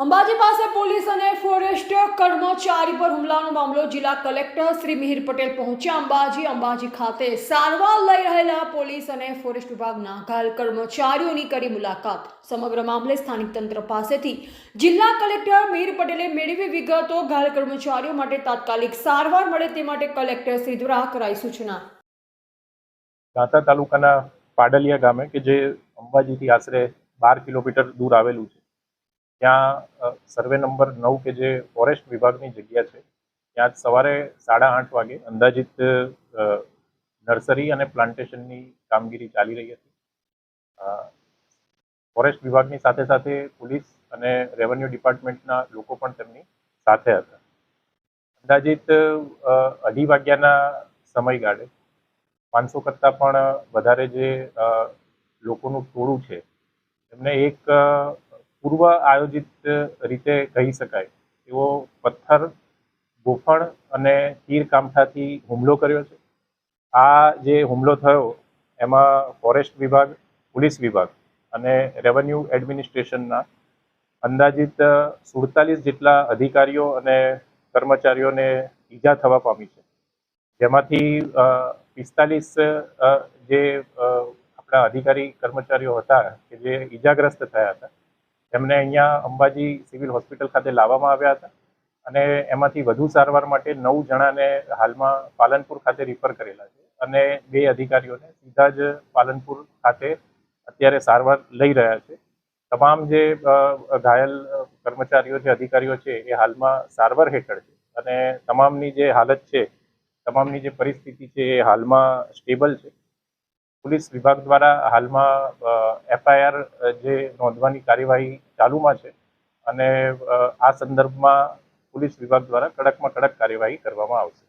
અંબાજી પાસે પોલીસ અને ફોરેસ્ટ કર્મચારી પર હુમલાનો મામલો જિલ્લા કલેક્ટર શ્રી મિહિર પટેલ પહોંચ્યા અંબાજી ખાતે સારવાર લઈ રહેલા પોલીસ અને ફોરેસ્ટ વિભાગના ઘાયલ કર્મચારીઓની કરી મુલાકાત। સમગ્ર મામલે સ્થાનિક તંત્ર પાસેથી જિલ્લા કલેક્ટર મિહિર પટેલે મેળવી વિગતો। ઘાયલ કર્મચારીઓ માટે તાત્કાલિક સારવાર મળે તે માટે કલેક્ટર શ્રી દ્વારા કરાઈ સૂચના। દાંતા તાલુકાના પાડલિયા ગામે કે જે અંબાજીથી આશરે 12 કિલોમીટર દૂર આવેલું છે, ત્યાં સર્વે નંબર 9 કે જે ફોરેસ્ટ વિભાગની જગ્યા છે, ત્યાં સવારે 8:30 વાગે અંદાજિત નર્સરી અને પ્લાન્ટેશનની કામગીરી ચાલી રહી હતી। ફોરેસ્ટ વિભાગની સાથે સાથે પોલીસ અને રેવન્યુ ડિપાર્ટમેન્ટના લોકો પણ તેમની સાથે હતા। અંદાજિત 2:30 વાગ્યાના સમયગાળે 500 કરતાં પણ વધારે જે લોકોનું ટોળું છે, એમને એક પૂર્વ આયોજિત રીતે કહી શકાય એવો પથ્થર, ગોફણ અને તીર કામઠાથી હુમલો કર્યો છે। આ જે હુમલો થયો એમાં ફોરેસ્ટ વિભાગ, પોલીસ વિભાગ અને રેવન્યુ એડમિનિસ્ટ્રેશનના અંદાજિત 47 જેટલા અધિકારીઓ અને કર્મચારીઓને ઈજા થવા પામી છે, જેમાંથી 45 જે આપણા અધિકારી કર્મચારીઓ હતા કે જે ઈજાગ્રસ્ત થયા હતા, એમને અહીંયા અંબાજી સિવિલ હોસ્પિટલ ખાતે લાવવામાં આવ્યા હતા અને એમાંથી વધુ સારવાર માટે 9 જણાને હાલમાં પાલનપુર ખાતે રિફર કરેલા છે અને 2 અધિકારીઓને સીધા જ પાલનપુર ખાતે અત્યારે સારવાર લઈ રહ્યા છે। તમામ જે ઘાયલ કર્મચારીઓ છે, અધિકારીઓ છે, એ હાલમાં સારવાર હેઠળ છે અને તમામની જે હાલત છે, તમામની જે પરિસ્થિતિ છે, એ હાલમાં સ્ટેબલ છે। પોલીસ વિભાગ દ્વારા હાલમાં FIR જે નોંધવાની કાર્યવાહી ચાલુમાં છે અને આ સંદર્ભમાં પોલીસ વિભાગ દ્વારા કડકમાં કડક કાર્યવાહી કરવામાં આવશે।